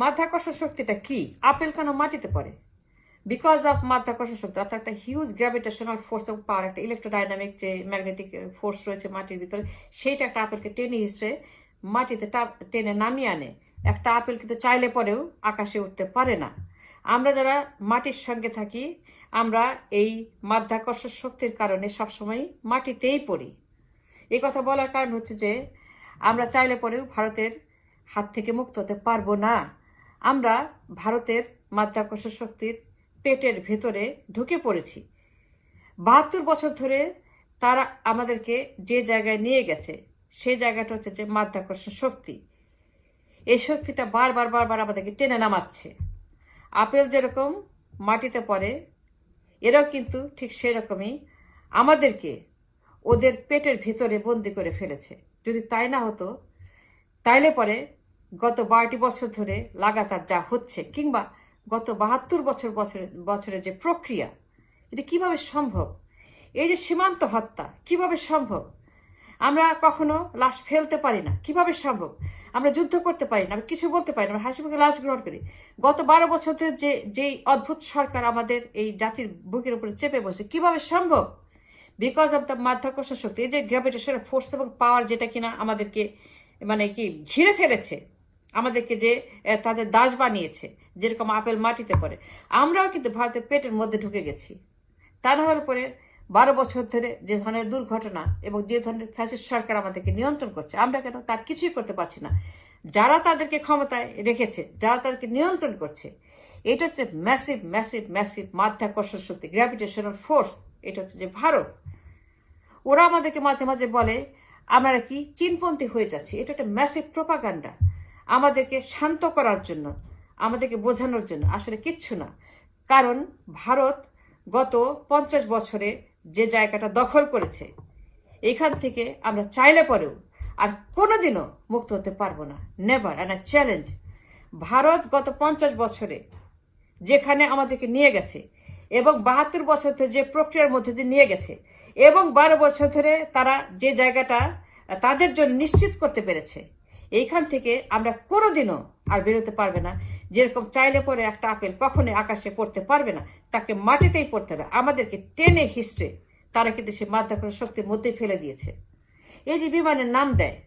মাধ্যাকর্ষণ শক্তিটা কি? আপেল কেন মাটিতে পড়ে? বিকজ অফ মাধ্যাকর্ষণ শক্তি, অর্থাৎ একটা huge gravitational force of power, একটা ইলেকট্রোডাইনামিক যে ম্যাগনেটিক ফোর্স রয়েছে মাটির ভিতরে, সেইটা একটা আপেলকে টেনে হিসেবে মাটিতে টেনে নামিয়ে আনে। একটা আপেল কিন্তু চাইলে পরেও আকাশে উঠতে পারে না। আমরা যারা মাটির সঙ্গে থাকি, আমরা এই মাধ্যাকর্ষণ শক্তির কারণে সবসময় মাটিতেই পড়ি। এই কথা বলার কারণ হচ্ছে যে আমরা চাইলে পরেও ভারতের হাত থেকে মুক্ত হতে পারবো না। আমরা ভারতের মাধ্যাকর্ষণ শক্তির পেটের ভেতরে ঢুকে পড়েছি। 72 বছর ধরে তারা আমাদেরকে যে জায়গায় নিয়ে গেছে, সেই জায়গাটা হচ্ছে যে মাধ্যাকর্ষণ শক্তি। এই শক্তিটা বারবার বারবার আমাদেরকে টেনে নামাচ্ছে। আপেল যেরকম মাটিতে পড়ে, এরাও কিন্তু ঠিক সেরকমই আমাদেরকে ওদের পেটের ভিতরে বন্দি করে ফেলেছে। যদি তাই না হতো, তাইলে পরে গত 12টি বছর ধরে লাগাতার যা হচ্ছে, কিংবা গত 72 বছরের যে প্রক্রিয়া, এটা কিভাবে সম্ভব? এই যে সীমান্ত হত্যা কিভাবে সম্ভব? আমরা কখনো লাশ ফেলতে পারি না, কিভাবে সম্ভব? আমরা যুদ্ধ করতে পারি না, আমরা কিছু বলতে পারি না, আমরা হাসি মুখে লাশ গ্রহণ করি। গত 12 বছর ধরে যেই অদ্ভুত সরকার আমাদের এই জাতির বুকের উপরে চেপে বসে, কিভাবে সম্ভব? বিকজ অফ দ্য মাধ্যাকর্ষণ শক্তি, এই যে গ্র্যাভিটেশনাল ফোর্স এবং পাওয়ার, যেটা কিনা আমাদেরকে মানে কি ঘিরে ফেলেছে, আমাদেরকে যে তাদের দাস বানিয়েছে। যেরকম আপেল মাটিতে পড়ে, আমরাও কিন্তু ভারতের পেটের মধ্যে ঢুকে গেছি। তা না হলে পরে 12 বছর ধরে যে ধরনের দুর্ঘটনা এবং যে ধরনের ফ্যাসিস্ট সরকার আমাদেরকে নিয়ন্ত্রণ করছে, আমরা কেন তার কিছুই করতে পারছি না? যারা তাদেরকে ক্ষমতায় রেখেছে, যারা তাদেরকে নিয়ন্ত্রণ করছে, এটা হচ্ছে ম্যাসিভ ম্যাসিভ ম্যাসিভ মাধ্যাকর্ষণ শক্তি, গ্র্যাভিটেশনাল ফোর্স। এটা হচ্ছে যে ভারত। ওরা আমাদেরকে মাঝে মাঝে বলে আমরা কি চীনপন্থী হয়ে যাচ্ছি। এটা একটা ম্যাসিভ প্রোপাগান্ডা, আমাদেরকে শান্ত করার জন্য, আমাদেরকে বোঝানোর জন্য। আসলে কিচ্ছু না। কারণ ভারত গত 50 বছরে যে জায়গাটা দখল করেছে, এখান থেকে আমরা চাইলে পরেও আর কোনোদিনও মুক্ত হতে পারবো না। Never. And I challenge Bharat গত 50 বছরে যেখানে আমাদেরকে নিয়ে গেছে, এবং 72 বছর ধরে যে প্রক্রিয়ার মধ্যে দিয়ে নিয়ে গেছে, এবং 12 বছর ধরে তারা যে জায়গাটা তাদের জন্য নিশ্চিত করতে পেরেছে, এইখান থেকে আমরা কোনোদিনও আর বেরোতে পারবে না। যেরকম চাইলে পরে একটা আপেল কখনোই আকাশে পড়তে পারবে না, তাকে মাটিতেই পড়তে হবে। আমাদেরকে টেনে হিস্ট্রে তারা কিন্তু সে মাধ্যাকর্ষণ শক্তির মধ্যেই ফেলে দিয়েছে। এই যে বিমানের নাম দেয়,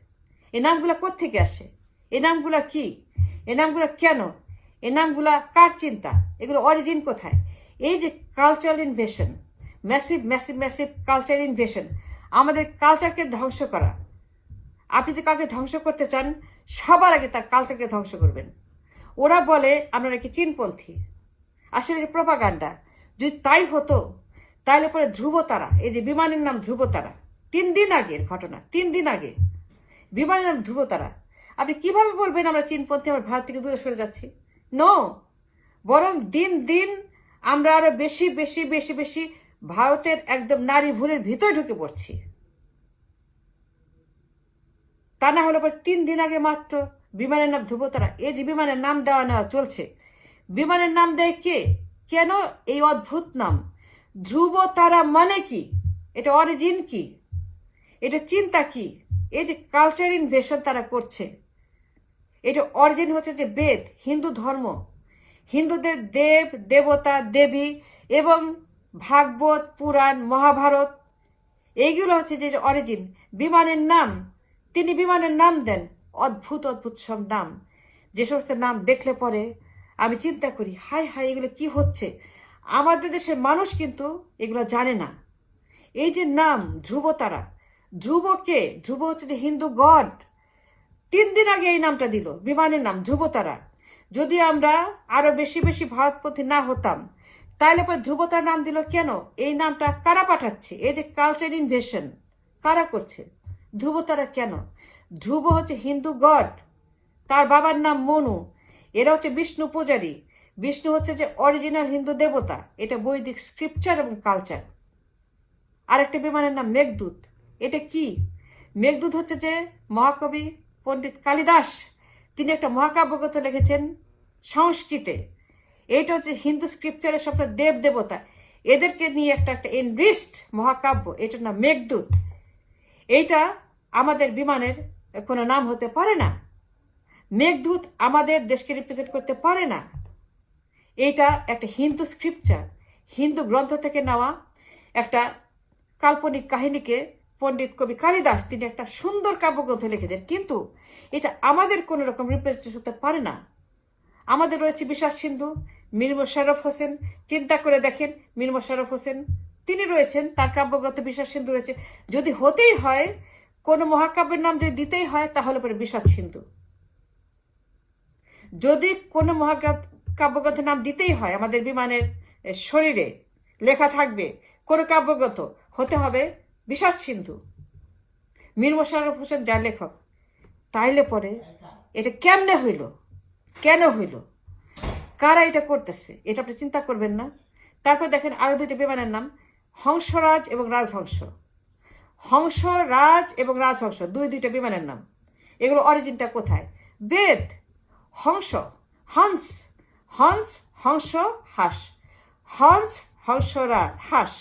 এই নামগুলা কোত্থেকে আসে? এই নামগুলা কি? এই নামগুলা কেন? এই নামগুলা কার চিন্তা? এগুলো অরিজিন কোথায়? এই যে cultural invasion, massive massive massive culture invasion, আমাদের কালচারকে ধ্বংস করা। আপনি যদি কাউকে ধ্বংস করতে চান, সবার আগে তার কালচারকে ধ্বংস করবেন। ওরা বলে আমরা নাকি চীনপন্থী। আসলে প্রোপাগান্ডা। যদি তাই হতো, তাহলে পরে ধ্রুবতারা, এই যে বিমানের নাম ধ্রুবতারা, 3 দিন আগের ঘটনা, 3 দিন আগে বিমানের নাম ধ্রুবতারা। আপনি কিভাবে বলবেন আমরা চীনপন্থী, আমরা ভারত থেকে দূরে সরে যাচ্ছি? নো, বরং দিন দিন আমরা আরো বেশি বেশি বেশি বেশি ভারতের একদম নারী ভুলের ভিতরে ঢুকে পড়ছি। তা না হলে পর 3 দিন আগে মাত্র বিমানের নাম ধ্রুবতারা। এই যে বিমানের নাম দেওয়া নেওয়া চলছে, বিমানের নাম দেয় কে? কেন এই অদ্ভুত নাম? ধ্রুবতারা মানে কি? এটা অরিজিন কি? এটা চিন্তা কি? এই যে কালচার ইনভেশন তারা করছে, এটা অরিজিন হচ্ছে যে বেদ, হিন্দু ধর্ম, হিন্দুদের দেব দেবতা দেবী এবং ভাগবত পুরাণ মহাভারত, এইগুলো হচ্ছে যে অরিজিন। বিমানের নাম, তিনি বিমানের নাম দেন অদ্ভুত অদ্ভুত সব নাম, যে সমস্ত নাম দেখলে পরে আমি চিন্তা করি হাই হাই এগুলো কি হচ্ছে। আমাদের দেশের মানুষ কিন্তু এগুলো জানে না। এই যে নাম ধ্রুবতারা, ধ্রুব কে? ধ্রুব হচ্ছে যে হিন্দু গড। 3 দিন আগে এই নামটা দিল, বিমানের নাম ধ্রুবতারা। যদি আমরা আরো বেশি বেশি ভারতপন্থী না হতাম, তাহলে পরে ধ্রুবতার নাম দিল কেন? এই নামটা কারা পাঠাচ্ছে? এই যে কালচার ইনভেশন কারা করছে? ধ্রুবতারা কেন? ধ্রুব হচ্ছে হিন্দু গড, তার বাবার নাম মনু। এরা হচ্ছে বিষ্ণু পূজারী। বিষ্ণু হচ্ছে যে অরিজিনাল হিন্দু দেবতা। এটা বৈদিক স্ক্রিপচার এবং কালচার। আরেকটা বিমানের নাম মেঘদূত। এটা কি? মেঘদূত হচ্ছে যে মহাকবি পণ্ডিত কালিদাস, তিনি একটা মহাকাব্যগ্রন্থ লিখেছেন সংস্কৃতে। এইটা হচ্ছে হিন্দু স্ক্রিপচারের সবচেয়ে দেব দেবতা, এদেরকে নিয়ে একটা একটা এনরিচড মহাকাব্য, এটার নাম মেঘদূত। এইটা আমাদের বিমানের কোনো নাম হতে পারে না। মেঘদূত আমাদের দেশকে রিপ্রেজেন্ট করতে পারে না। এটা একটা হিন্দু স্ক্রিপচার, হিন্দু গ্রন্থ থেকে নেওয়া একটা কাল্পনিক কাহিনীকে পণ্ডিত কবি কালিদাস তিনি একটা সুন্দর কাব্যগ্রন্থ লিখেছেন, কিন্তু এটা আমাদের কোনো রকম রিপ্রেজেন্টেশন হতে পারে না। আমাদের রয়েছে বিষাদ সিন্ধু, মীর মোশাররফ হোসেন। চিন্তা করে দেখেন, মীর মোশাররফ হোসেন তিনি রয়েছেন, তার কাব্যগ্রন্থে বিষাদ সিন্ধু রয়েছে। যদি হতেই হয়, কোনো মহাকাব্যের নাম যদি দিতেই হয়, তাহলে পরে বিষাদ সিন্ধু। যদি কোনো মহাকাব্যগ্রন্থের নাম দিতেই হয়, আমাদের বিমানের শরীরে লেখা থাকবে কোনো কাব্যগ্রন্থ, হতে হবে বিষাদ সিন্ধু, মীর মোশাররফ হোসেন যার লেখক। তাইলে পরে এটা কেমনে হইল, কেন হইল, কারা এটা করতেছে, এটা আপনি চিন্তা করবেন না? তারপর দেখেন আরো দুইটা বিমানের নাম, হংসরাজ এবং রাজহংস। হংসরাজ এবং রাজহংস দুইটা বিমানের নাম। এগুলো অরিজিনটা কোথায়? বেদ। হংস, হংস, হংস, হংস, হাঁস, হংস, হংসরাজ, হাঁস।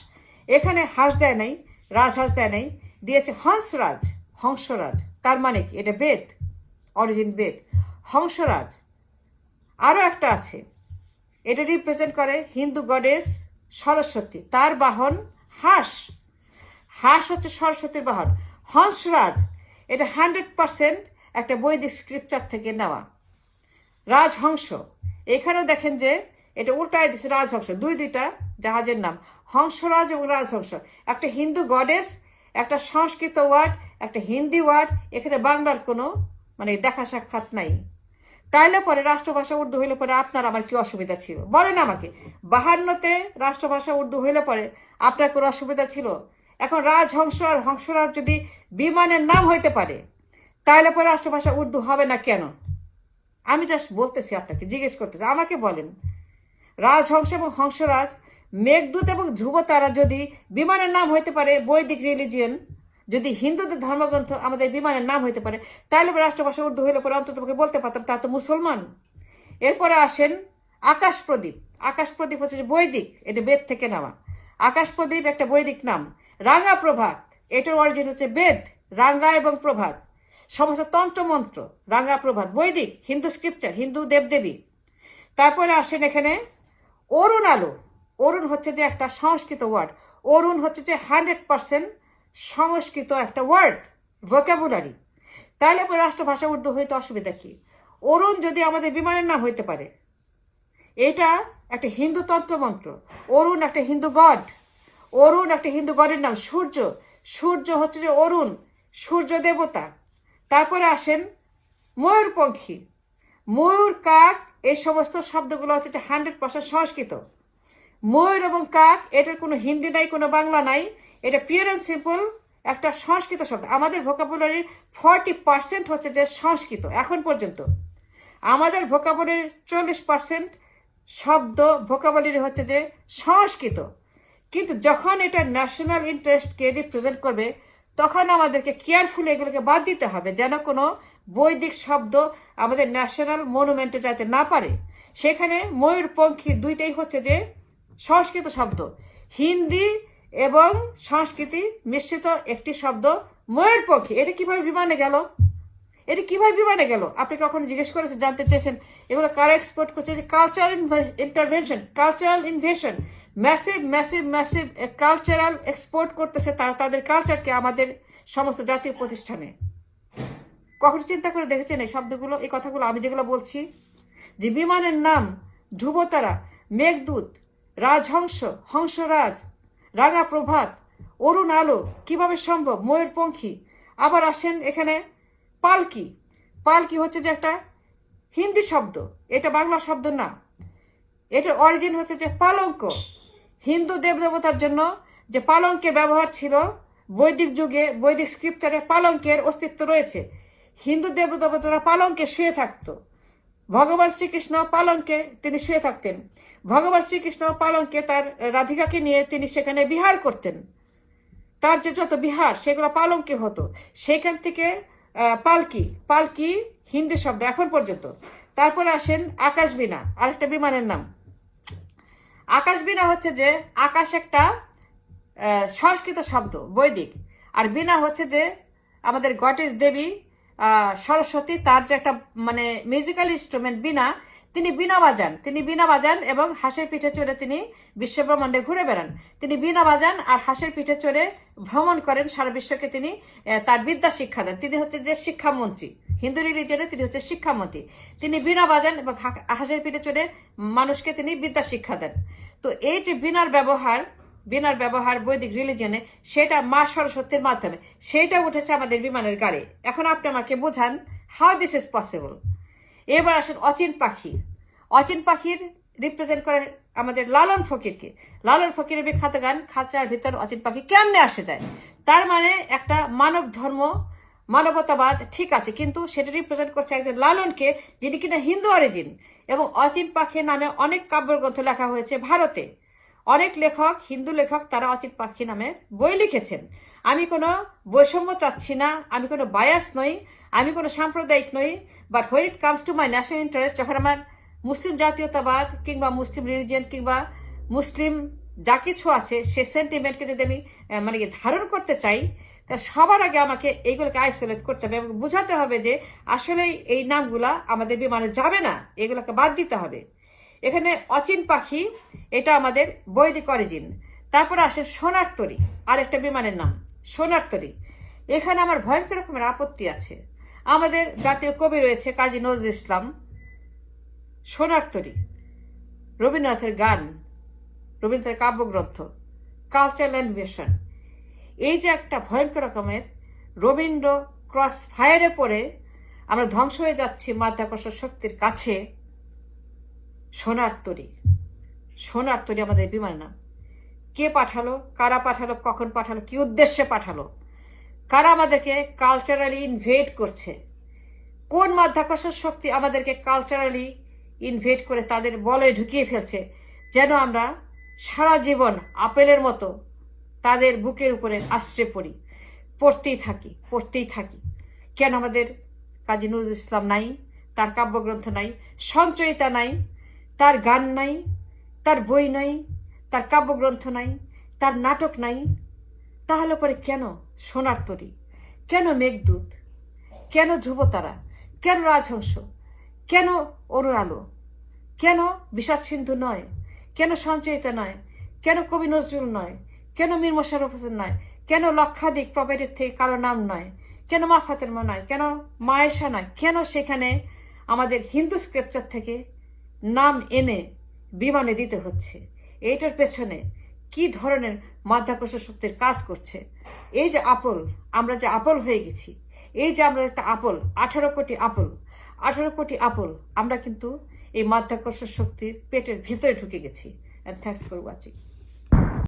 এখানে হাঁস দেয় নাই, রাজহাঁস দেয় নাই, দিয়েছে হংসরাজ, হংসরাজ। তার মানে কি? এটা বেদ, অরিজিন বেদ। হংসরাজ। আরো একটা আছে, এটা রিপ্রেজেন্ট করে হিন্দু গডেস সরস্বতী, তার বাহন হাঁস। হাঁস হচ্ছে সরস্বতীর বাহন। হংসরাজ এটা 100% একটা বৈদিক স্ক্রিপচার থেকে নেওয়া। রাজহংস, এখানেও দেখেন যে এটা উল্টায় দিচ্ছে, রাজহংস। দুইটা জাহাজের নাম, হংসরাজ এবং রাজহংস। একটা হিন্দু গডেস, একটা সংস্কৃত ওয়ার্ড, একটা হিন্দি ওয়ার্ড। এখানে বাংলার কোনো মানে দেখা সাক্ষাৎ নাই। তাইলে পরে রাষ্ট্রভাষা উর্দু হইলে পরে আপনার আমার কি অসুবিধা ছিল বলেন আমাকে? 52তে রাষ্ট্রভাষা উর্দু হইলে পরে আপনার কোনো অসুবিধা ছিল? এখন রাজহংস আর হংসরাজ যদি বিমানের নাম হইতে পারে, তাইলে পরে রাষ্ট্রভাষা উর্দু হবে না কেন? আমি জাস্ট বলতেছি, আপনাকে জিজ্ঞেস করতেছি, আমাকে বলেন। রাজহংস এবং হংসরাজ, মেঘদূত এবং ধ্রুবতারা যদি বিমানের নাম হইতে পারে, বৈদিক রিলিজিয়ন যদি হিন্দুদের ধর্মগ্রন্থ আমাদের বিমানের নাম হইতে পারে, তাহলে রাষ্ট্রভাষা উর্দু হইলে পরে অন্তত বলতে পারতাম তা তো মুসলমান। এরপরে আসেন আকাশ প্রদীপ। আকাশ প্রদীপ হচ্ছে যে বৈদিক, এটা বেদ থেকে নেওয়া। আকাশ প্রদীপ একটা বৈদিক নাম। রাঙা প্রভাত, এটার অরিজিন হচ্ছে বেদ, রাঙ্গা এবং প্রভাত, সমস্ত তন্ত্রমন্ত্র। রাঙা প্রভাত বৈদিক, হিন্দু স্ক্রিপচার, হিন্দু দেবদেবী। তারপরে আসেন এখানে অরুণ আলো। অরুণ হচ্ছে যে একটা সংস্কৃত ওয়ার্ড। অরুণ হচ্ছে যে 100% সংস্কৃত একটা ওয়ার্ড, ভোকাবুলারি। তাহলে রাষ্ট্রভাষা উর্দু হইতে অসুবিধা কি? অরুণ যদি আমাদের বিমানের নাম হইতে পারে, এটা একটা হিন্দু তন্ত্রমন্ত্র। অরুণ একটা হিন্দু গড, অরুণ একটা হিন্দু গডের নাম। সূর্য, সূর্য হচ্ছে যে অরুণ, সূর্য দেবতা। তারপরে আসেন ময়ূরপঙ্খী, ময়ূর, কাক, এই সমস্ত শব্দগুলো হচ্ছে যে 100% সংস্কৃত। ময়ূর এবং কাক, এটার কোনো হিন্দি নাই, কোনো বাংলা নাই, এটা পিওর অ্যান্ড সিম্পল একটা সংস্কৃত শব্দ। আমাদের ভোকাবুলারির 40% হচ্ছে যে সংস্কৃত। এখন পর্যন্ত আমাদের ভোকাবুলারির 40% শব্দ ভোকাবুলারি হচ্ছে যে সংস্কৃত। কিন্তু যখন এটা ন্যাশনাল ইন্টারেস্টকে রিপ্রেজেন্ট করবে, তখন আমাদেরকে কেয়ারফুলি এগুলোকে বাদ দিতে হবে, যেন কোনো বৈদিক শব্দ আমাদের ন্যাশনাল মনুমেন্টে যাইতে না পারে। সেখানে ময়ূরপঙ্খী দুইটাই হচ্ছে যে সংস্কৃত শব্দ, হিন্দি এবং সংস্কৃতি মিশ্রিত একটি শব্দ ময়ূরপঙ্খী। এটা কিভাবে বিমানে গেল? এটা কিভাবে বিমানে গেল? আপনি কখনো জিজ্ঞেস করেছেন, জানতে চেয়েছেন এগুলো কারা এক্সপোর্ট করছে? যে cultural intervention, cultural invasion, massive massive massive cultural export করতেছে তাদের কালচারকে আমাদের সমস্ত জাতীয় প্রতিষ্ঠানে। কখনো চিন্তা করে দেখেছেন এই শব্দগুলো, এই কথাগুলো আমি যেগুলো বলছি? যে বিমানের নাম ধ্রুবতারা, মেঘদূত, রাজহংস, হংসরাজ, রাঙা প্রভাত, অরুণ আলো, কিভাবে সম্ভব? ময়ূরপঙ্খী। আবার আসেন এখানে পালকি। পালকি হচ্ছে যে একটা হিন্দি শব্দ, এটা বাংলা শব্দ না। এটার অরিজিন হচ্ছে যে পালঙ্ক। হিন্দু দেবদেবতার জন্য যে পালঙ্কের ব্যবহার ছিল বৈদিক যুগে, বৈদিক স্ক্রিপচারে পালঙ্কের অস্তিত্ব রয়েছে। হিন্দু দেবদেবতারা পালঙ্কে শুয়ে থাকতো। ভগবান শ্রীকৃষ্ণ পালঙ্কে তিনি শুয়ে থাকতেন। ভগবান শ্রীকৃষ্ণ পালঙ্কে তার রাধিকাকে নিয়ে তিনি সেখানে বিহার করতেন। তার যে যত বিহার সেগুলো পালঙ্কে হতো। সেখান থেকে পালকি, পালকি হিন্দি শব্দ এখন পর্যন্ত। তারপরে আসেন আকাশবীণা, আরেকটা বিমানের নাম। আকাশবীণা হচ্ছে যে আকাশ একটা সংস্কৃত শব্দ বৈদিক, আর বীণা হচ্ছে যে আমাদের গডেস দেবী সরস্বতী তার যে একটা মানে মিউজিক্যাল ইনস্ট্রুমেন্ট বীণা, তিনি বীণা বাজান এবং হাঁসের পিঠে চড়ে তিনি বিশ্বব্রহ্মাণ্ডে ঘুরে বেড়ান। তিনি বীণা বাজান আর হাঁসের পিঠে চড়ে ভ্রমণ করেন, সারা বিশ্বকে তিনি তার বিদ্যা শিক্ষা দেন। তিনি হচ্ছে যে শিক্ষামন্ত্রী, হিন্দু রিলিজনে তিনি হচ্ছে শিক্ষামন্ত্রী। তিনি বীণা বাজান এবং হাঁসের পিঠে চড়ে মানুষকে তিনি বিদ্যা শিক্ষা দেন। তো এই যে বীণার ব্যবহার বৈদিক রিলিজনে, সেটা মা সরস্বতীর মাধ্যমে সেটা উঠেছে আমাদের বিমানের গাড়ি। এখন আপনি আমাকে বোঝান হাউ দিস ইজ পসিবল। এবার আসেন অচিন পাখির রিপ্রেজেন্ট করে আমাদের লালন ফকিরকে। লালন ফকিরের বিখ্যাত গান খাঁচার ভিতর অচিন পাখি কেমনে আসে যায়। তার মানে একটা মানব ধর্ম, মানবতাবাদ ঠিক আছে, কিন্তু সেটা রিপ্রেজেন্ট করছে একজন লালনকে, যিনি কিনা হিন্দু অরিজিন। এবং অচিন পাখি নামে অনেক কাব্যগ্রন্থ লেখা হয়েছে ভারতে। অনেক লেখক, হিন্দু লেখক, তারা অচিন পাখি নামে বই লিখেছেন। আমি কোনো বৈষম্য চাচ্ছি না, আমি কোনো বায়াস নই, আমি কোনো সাম্প্রদায়িক নই, but when it comes to my national interest, যখন আমার মুসলিম জাতীয়তাবাদ কিংবা মুসলিম রিলিজিয়ন কিংবা মুসলিম যা কিছু আছে সে সেন্টিমেন্টকে যদি আমি মানে ধারণ করতে চাই, তা সবার আগে আমাকে এইগুলোকে আইসোলেট করতে হবে এবং বোঝাতে হবে যে আসলে এই নামগুলা আমাদের বিমানে যাবে না, এগুলোকে বাদ দিতে হবে। এখানে অচিন পাখি এটা আমাদের বৈদিক অরিজিন। তারপর আসে সোনার তরী, আর একটা বিমানের নাম সোনার তরী। এখানে আমার ভয়ঙ্কর রকমের আপত্তি আছে। আমাদের জাতীয় কবি রয়েছে কাজী নজরুল ইসলাম, সোনার তরী রবীন্দ্রনাথের গান, রবীন্দ্রনাথের কাব্যগ্রন্থ, কালচারাল অ্যানিমেশন। এই যে একটা ভয়ঙ্কর রকমের রবীন্দ্র ক্রস ফায়ারে পড়ে আমরা ধ্বংস হয়ে যাচ্ছি মাধ্যাকর্ষণ শক্তির কাছে। সোনার তরী আমাদের বিমান নাম। কে পাঠালো, কারা পাঠালো, কখন পাঠালো, কি উদ্দেশ্যে পাঠালো, কারা আমাদেরকে কালচারালি ইনভেড করছে, কোন মাধ্যাকর্ষণ শক্তি আমাদেরকে কালচারালি ইনভেড করে তাদের বলয়ে ঢুকিয়ে ফেলছে, যেন আমরা সারা জীবন আপেলের মতো তাদের বুকের উপরে আশ্রে পড়তেই থাকি। কেন আমাদের কাজী নজরুল ইসলাম নাই, তার কাব্যগ্রন্থ নাই, সঞ্চয়িতা নাই, তার গান নাই, তার বই নাই, তার কাব্যগ্রন্থ নাই, তার নাটক নাই? তাহলে পরে কেন সোনার তরী, কেন মেঘদূত, কেন ধ্রুবতারা, কেন রাজহংস, কেন অরুণ আলো, কেন বিষাদ সিন্ধু নয়, কেন সঞ্চয়িতা নয়, কেন কবি নজরুল নয়, কেন মীর মোশাররফ হোসেন নয়, কেন লক্ষাধিক প্রপার্টির থেকে কারো নাম নয়, কেন মা ফাতেমা নয়, কেন মা আয়েশা নয়, কেন সেখানে আমাদের হিন্দু স্ক্রিপচার থেকে নাম এনে বিমানে দিতে হচ্ছে? এইটার পেছনে কি ধরনের মাধ্যাকর্ষণ শক্তির কাজ করছে? এই যে আমরা যে আপল হয়ে গেছি, এই যে আমরা একটা আপল, 18 কোটি আপল, আমরা কিন্তু এই মাধ্যাকর্ষণ শক্তির পেটের ভিতরে ঢুকে গেছি। And thanks for watching.